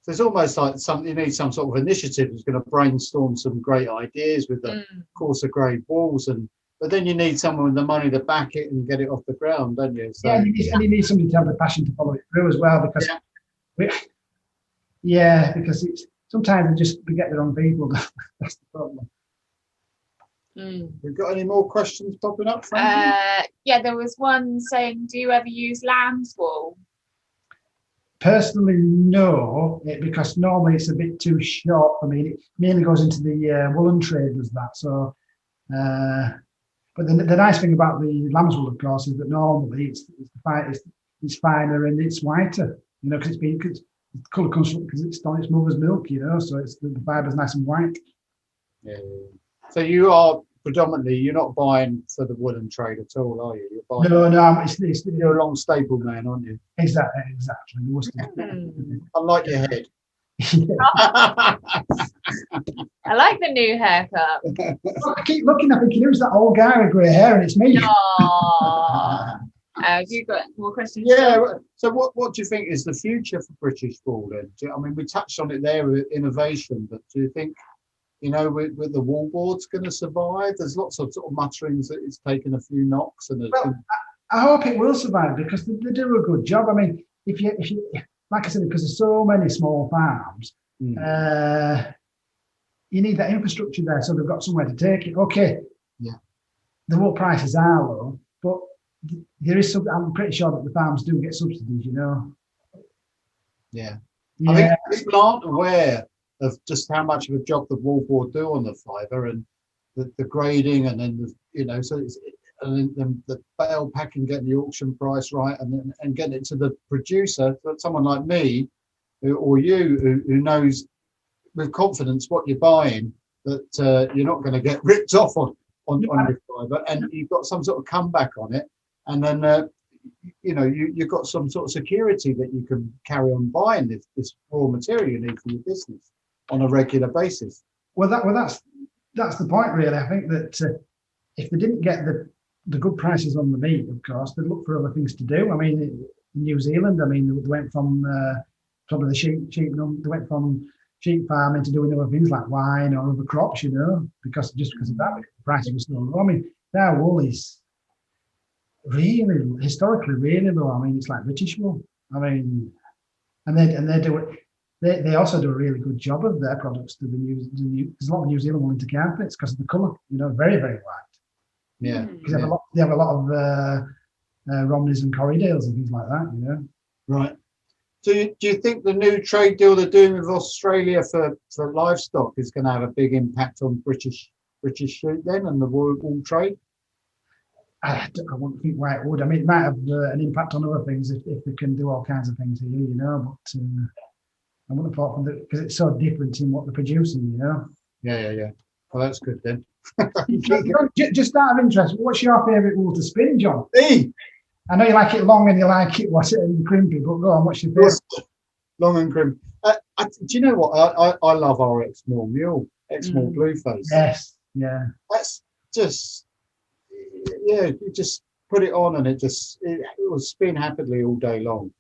So it's almost like you need some sort of initiative that's going to brainstorm some great ideas with the coarser grade walls, but then you need someone with the money to back it and get it off the ground, don't you? So, and you need somebody to have the passion to follow it through as well, because because it's sometimes they just get the wrong people. That's the problem. We've got any more questions popping up? Yeah, there was one saying, do you ever use lamb's wool? Personally, no, because normally it's a bit too short for me. It mainly goes into the woolen trade, does that. So, but the nice thing about the lamb's wool, of course, is that normally it's finer and it's whiter. You know, because the colour comes from because it's on its mother's milk. You know, so it's the fiber's nice and white. Yeah. So you are predominantly, you're not buying for the woolen trade at all, are you? You're buying. No, You're a long staple man, aren't you? Exactly. Unlike your head. I like the new haircut. I keep looking, I thinking, who's that old guy with grey hair? And it's me. Have you got more questions? Yeah. So what do you think is the future for British wool then? I mean, we touched on it there with innovation, but do you think, you know, with the wool board's going to survive? There's lots of sort of mutterings that it's taken a few knocks. I hope it will survive because they do a good job. I mean, if you like I said, because there's so many small farms, you need that infrastructure there, so they've got somewhere to take it. Okay, the wool prices are low, but there is some. I'm pretty sure that the farms do get subsidies. You know. Yeah. I think people aren't aware of just how much of a job the wool board do on the fibre and the grading, and then so it's. And then the bale packing, getting the auction price right, and getting it to the producer, someone like me or you who knows with confidence what you're buying, that you're not going to get ripped off on your fibre, and you've got some sort of comeback on it, and then you've got some sort of security that you can carry on buying this raw material you need for your business on a regular basis. Well, that's the point, really. I think that if they didn't get the good prices on the meat, of course, they look for other things to do. I mean, in New Zealand, they went from probably the sheep. They went from sheep farming to doing other things like wine or other crops, you know, because of that, the prices were so low. I mean, their wool is really historically really low. I mean, it's like British wool. I mean, and they do it. They also do a really good job of their products. There's a lot of New Zealand wool into carpets because of the colour, you know, very very white. Yeah, because they have a lot of Romneys and Corriedales and things like that, you know. Right. Do you think the new trade deal they're doing with Australia for livestock is going to have a big impact on British sheep then and the wool trade? I wouldn't think why it would. I mean, it might have an impact on other things if they can do all kinds of things here, you know. But I wouldn't have thought because it's so different in what they're producing, you know. Yeah. Well, that's good then. Just out of interest, what's your favourite wool to spin, John? Me. I know you like it long and you like it crimpy, but go on, what's your favourite? Long and crimp. Do you know what? I love our Exmoor mule, Exmoor Blueface. Yes, yeah. That's just, you just put it on and it will spin happily all day long.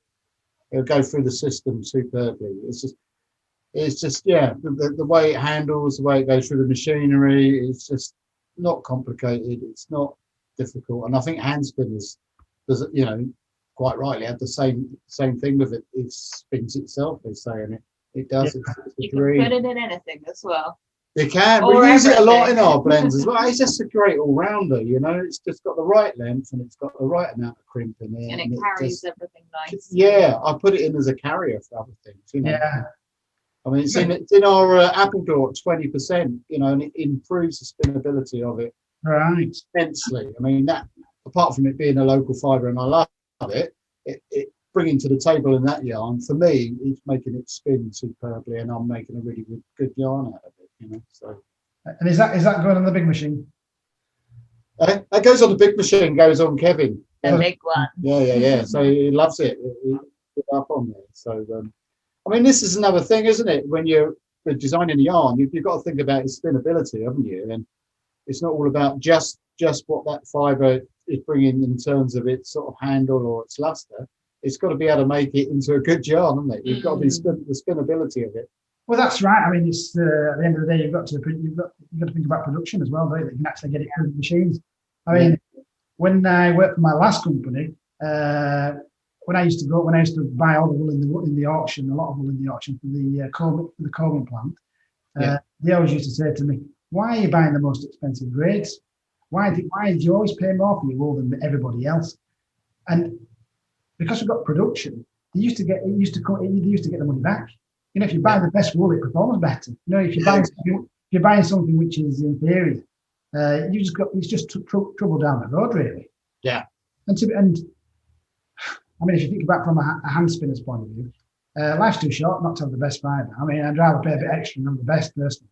It'll go through the system superbly. It's just the way it handles, the way it goes through the machinery, it's just not complicated. It's not difficult. And I think hand spinners, quite rightly have the same thing with it. It spins itself, they say, and it does. Yeah. It's you can put it in anything as well. You can. Or we use it a lot in everything. our blends as well. It's just a great all-rounder, you know. It's just got the right length and it's got the right amount of crimp in it. And it carries everything nice. Yeah, I put it in as a carrier for other things, you know. Yeah. I mean, it's in our apple door at 20%, you know, and it improves the spinnability of it immensely. I mean, that apart from it being a local fibre and I love it, it bringing to the table in that yarn, for me, it's making it spin superbly, and I'm making a really good yarn out of it. You know, so. And is that going on the big machine? That goes on the big machine. Goes on Kevin. The big one. Yeah. So he loves it. He put it up on there. So I mean, this is another thing, isn't it? When you're designing a yarn, you've got to think about its spinability, haven't you? And it's not all about just what that fibre is bringing in terms of its sort of handle or its luster. It's got to be able to make it into a good yarn, haven't it? You've got to be the spinability of it. Well, that's right. I mean, it's at the end of the day, you've got to think about production as well, don't you? You can actually get it through the machines. I mean, when I worked for my last company, when I used to buy all the wool in the auction, a lot of wool in the auction for the combing plant, they always used to say to me, "Why are you buying the most expensive grades? Why do you always pay more for your wool than everybody else?" And because we've got production, you used to get the money back. You know, if you buy the best wool, it performs better. You know, if you're buying something which is inferior, it's just trouble down the road, really. Yeah. And I mean, if you think about it from a hand spinner's point of view, life's too short not to have the best fibre. I mean, I'd rather pay a bit extra and have the best personally.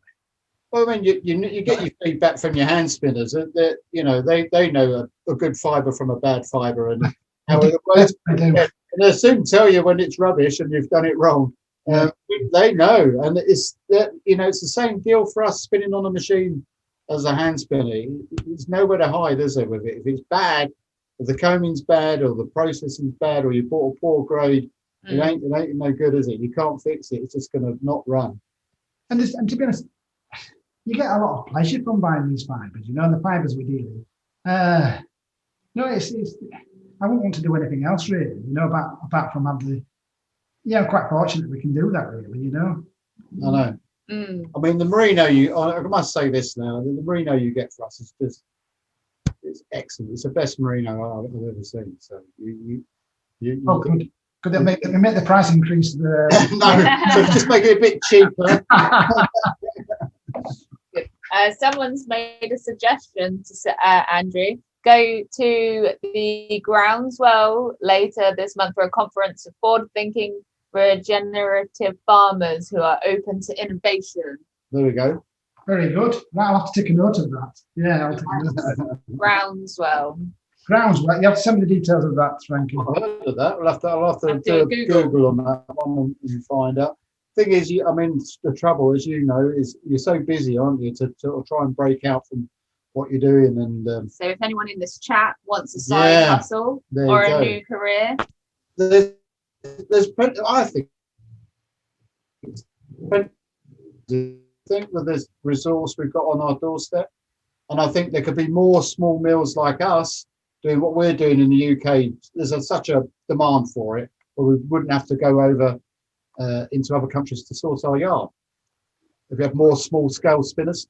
Well, I mean, you get your feedback from your hand spinners. That you know, they know a good fibre from a bad fibre, and how it works. And they'll soon tell you when it's rubbish and you've done it wrong. They know, and it's the same deal for us spinning on a machine as a hand spinner. There's nowhere to hide, is there, with it? If it's bad, if the combing's bad, or the processing's bad, or you bought a poor grade, it ain't no good, is it? You can't fix it. It's just going to not run. And to be honest, you get a lot of pleasure from buying these fibres. You know, and the fibres we deal with. No, it's I wouldn't want to do anything else really. You know, apart from have the. Yeah, I'm quite fortunate we can do that, really, you know. I know. I mean, the merino I must say this now, the merino you get for us is it's excellent. It's the best merino I've ever seen. So could they make the price increase? No, so just make it a bit cheaper. Someone's made a suggestion to Andrew. Go to the Groundswell later this month for a conference of forward-thinking regenerative farmers who are open to innovation. There we go. Very good. Right, I'll have to take a note of that. Yeah, I'll take a note of that. Groundswell. Groundswell. You have to send me the details of that, Frankie. I've heard of that. I'll have to do a Google on that one and find out. Thing is, the trouble, as you know, is you're so busy, aren't you, to sort of try and break out from what you're doing. And so if anyone in this chat wants a side hustle or a new career, there's plenty. I think with this resource we've got on our doorstep, and I think there could be more small mills like us doing what we're doing in the UK. There's such a demand for it, where we wouldn't have to go over into other countries to source our yarn. If we have more small scale spinners.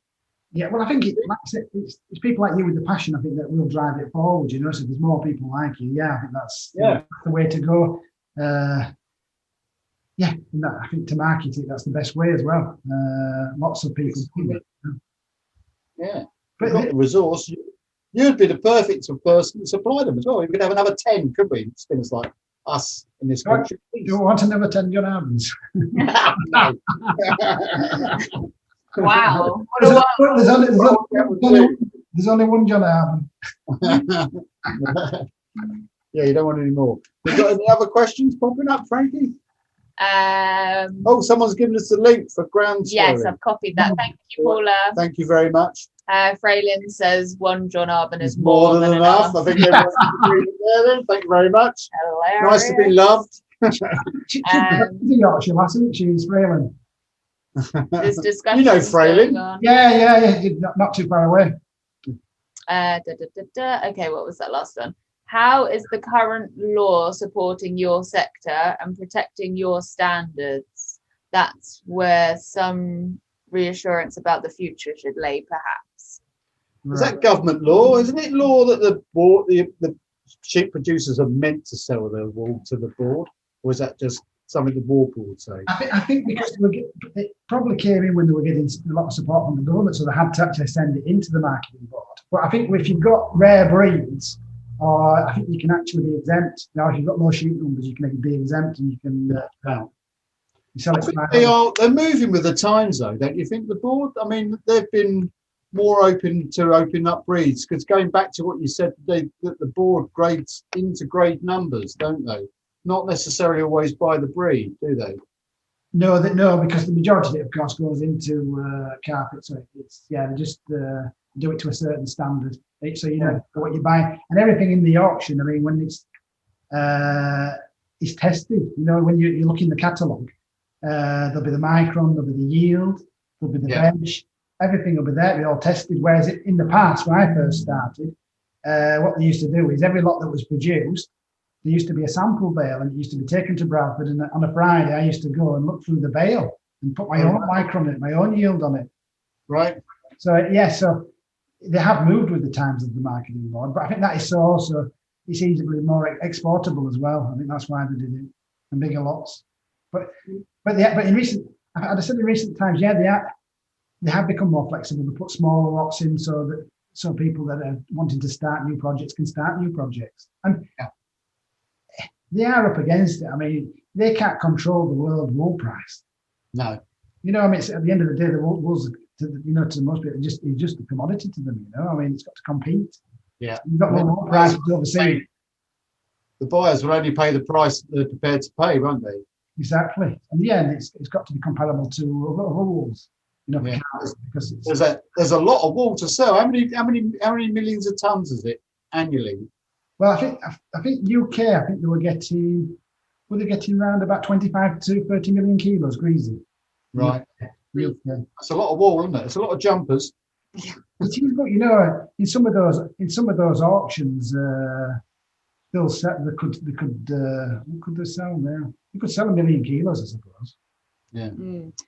Yeah, well, I think it's people like you with the passion, I think, that will drive it forward, you know. So if there's more people like you, I think that's the way to go. I think to market it, that's the best way as well. Lots of people do it. Yeah, but got the resource. You'd be the perfect person to supply them as well. We could have another 10, could we? Spinners like us in this country. You want another 10 John Albans? No. Wow. There's only one John Alban. Yeah, you don't want any more. You got any other questions popping up, Frankie? Someone's given us the link for ground story. Yes, I've copied that. Thank you, Paula. Thank you very much. Fraylin says one John Alban is more than enough. I think everyone's agreed there then. Thank you very much. Hilarious. Nice to be loved. She's Yorkshire lass, isn't she? She's Fraylin. There's discussion. You know Fraylin. Yeah. Not too far away. Okay, what was that last one? How is the current law supporting your sector and protecting your standards? That's where some reassurance about the future should lay, perhaps. Is that government law? Isn't it law that the sheep producers are meant to sell their wool to the board? Or is that just something the board would say? I think because it probably came in when they were getting a lot of support from the government, so they had to actually send it into the marketing board. But I think if you've got rare breeds, or I think you can actually be exempt. Now, if you've got low sheep numbers, you can be exempt and you can you sell I it. think they're moving with the times, though, don't you think? The board, I mean, they've been more open to open up breeds, because going back to what you said, that the board grades integrate numbers, don't they? Not necessarily always by the breed, do they? No, because the majority of it, of course, goes into carpet. So it's they just do it to a certain standard. So you know what you buy, and everything in the auction. I mean, when it's tested. You know, when you look in the catalogue, there'll be the micron, there'll be the yield, there'll be the bench. Everything will be there, be all tested. Whereas in the past, when I first started, what they used to do is every lot that was produced, there used to be a sample bale, and it used to be taken to Bradford. And on a Friday, I used to go and look through the bale and put my own micron in it, my own yield on it. Right. So so they have moved with the times of the marketing board, but I think that is so also it's easily more exportable as well. I think that's why they did it, and bigger lots. But in recent, I'd say in recent times, they have become more flexible. They put smaller lots in so people that are wanting to start new projects can start new projects. And they are up against it. I mean, they can't control the world wool price. No. You know, I mean, at the end of the day, the wool's, to most people, it's just a commodity to them, you know. I mean, it's got to compete. Yeah. You've got more wool prices overseas. The buyers will only pay the price they're prepared to pay, won't they? Exactly. And it's got to be comparable to other wools. You know, because there's a lot of wool to sell. How many millions of tons is it annually? Well, I think UK. I think they were getting around about 25 to 30 million kilos greasy. Right. UK. That's a lot of wool, isn't it? It's a lot of jumpers. It is, but you know, in some of those auctions, they'll set. What could they sell now? You could sell 1 million kilos, I suppose. Yeah.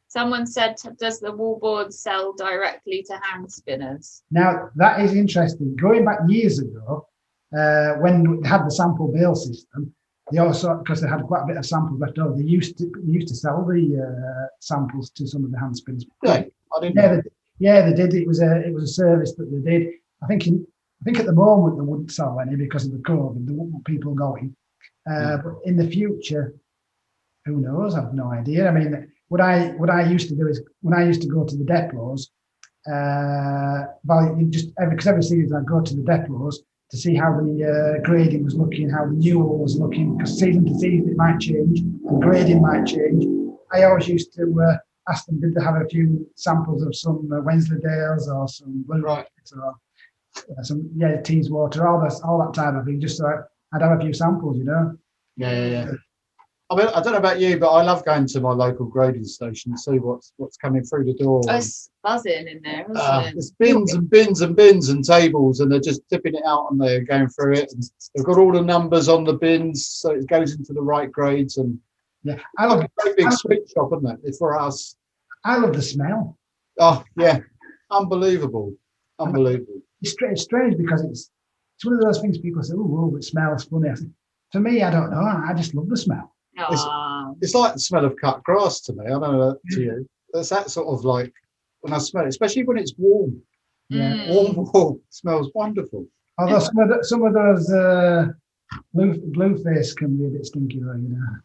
Someone said, does the wool board sell directly to hand spinners? Now that is interesting. Going back years ago, when they had the sample bale system, they also, because they had quite a bit of samples left over, they used to sell the samples to some of the hand spinners. Yeah, I didn't know. They did. It was a service that they did. I think at the moment they wouldn't sell any because of the COVID. There weren't people going. But in the future, who knows? I have no idea. I mean, what I used to do is when I used to go to the depots, because every season I'd go to the depots to see how the grading was looking, how the new wool was looking, because season to season it might change, and grading might change. I always used to ask them, did they have a few samples of some Wensleydales or some Blue Rockets or some Teeswater, all that type of thing, just so I'd have a few samples, you know. Yeah. I mean, I don't know about you, but I love going to my local grading station to see what's coming through the door. Oh, it's buzzing in there, isn't it? There's bins and bins and bins and tables, and they're just tipping it out and they're going through it. And they've got all the numbers on the bins, so it goes into the right grades. And I love a great big sweet shop, isn't it? It's for us. I love the smell. Oh yeah, unbelievable. It's strange because it's one of those things people say, oh, it smells funny. For me, I don't know. I just love the smell. It's like the smell of cut grass to me. I don't know to you. That's that sort of like when I smell it, especially when it's warm. Yeah, warm wool smells wonderful. Although some of those blue face can be a bit stinky, though, you know.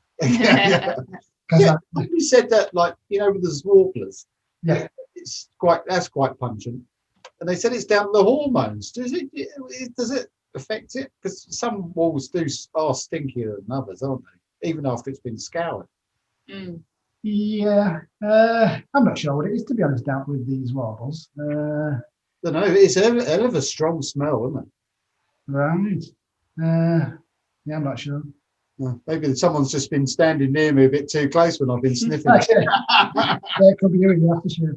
You said that, like, you know, with the warblers. Yeah, that's quite pungent. And they said it's down to the hormones. Does it affect it? Because some wools are stinkier than others, aren't they? Even after it's been scoured. Yeah, I'm not sure what it is, to be honest, out with these warbles. I don't know. It's a hell of a strong smell, isn't it? Right. Yeah, I'm not sure. Maybe someone's just been standing near me a bit too close when I've been sniffing. Yeah, it could be you, for sure.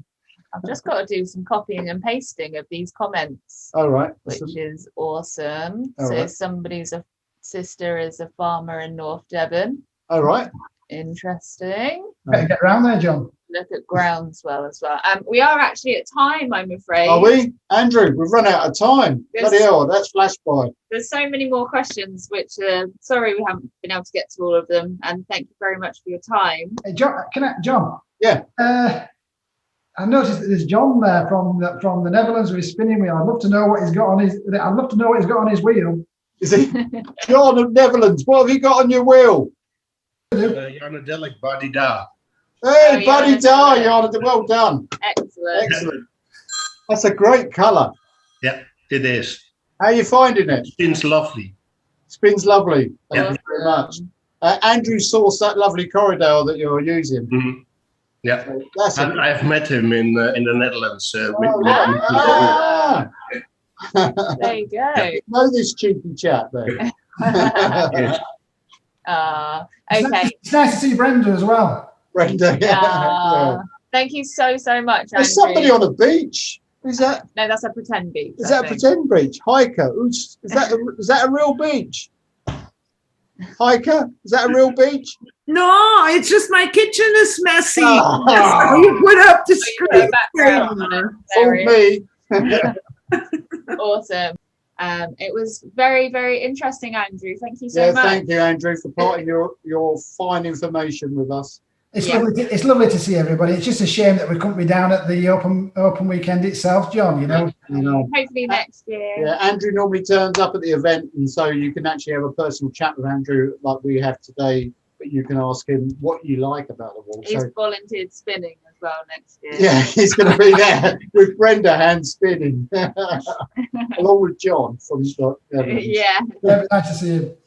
I've just got to do some copying and pasting of these comments. All right. Which is awesome. All right. Somebody's sister is a farmer in North Devon. All right. Interesting. Better get around there, John. Look at groundswell as well. We are actually at time, I'm afraid. Are we? Andrew, we've run out of time. Bloody hell, that's flashed by. There's so many more questions, which, sorry, we haven't been able to get to all of them. And thank you very much for your time. Hey, John? Yeah. I noticed that there's John there from the Netherlands with his spinning wheel. I'd love to know what he's got on his wheel. Is it John of Netherlands? What have you got on your wheel? Yanadelic Body Da. Hey, Oh, buddy, Yanadelic. Yana, well done. Excellent. Excellent. That's a great colour. Yeah, it is. How are you finding it? Spins lovely. Spins lovely. Thank Yeah. you very much. Andrew sourced that lovely corridor that you're using. Mhm. Yeah, So that's and I've met him in the Netherlands. Ah. There you go. Know this cheeky chap then. Yes. Okay. It's nice to see Brenda as well. Brenda. Yeah. Thank you so much, Andrew. There's somebody on a beach. Who's that? No, that's a pretend beach. Is I that a think. pretend beach? Hiker. Is that a real beach? Hiker? Is that a real beach? No, it's just my kitchen is messy. Ah. That's how you put up the Put your screen. background on it. Fooled There it me. is. Awesome. It was very, very interesting, Andrew. Thank you so Yeah, much. thank you, Andrew, for parting your fine information with us. It's Yeah. lovely. It's lovely to see everybody. It's just a shame that we couldn't be down at the open weekend itself, John. You know. Hopefully next year. Yeah, Andrew normally turns up at the event, and so you can actually have a personal chat with Andrew like we have today. But you can ask him what you like about the wall. He's So volunteered spinning as well next year. yeah, he's going to be there with Brenda hand spinning, along with John from the Netherlands. Yeah. Yeah, nice to see you.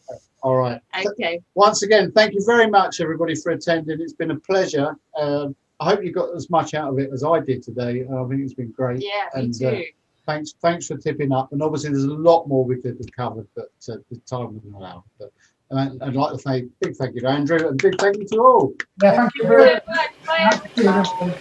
All right. Okay. Once again, thank you very much, everybody, for attending. It's been a pleasure. I hope you got as much out of it as I did today. I think it's been great. Yeah, me And, too. Thanks for tipping up. And obviously, there's a lot more we could have covered, but the time wouldn't allow. But I'd like to say big thank you to Andrew and big thank you to all. Yeah, thank you very Bye. much.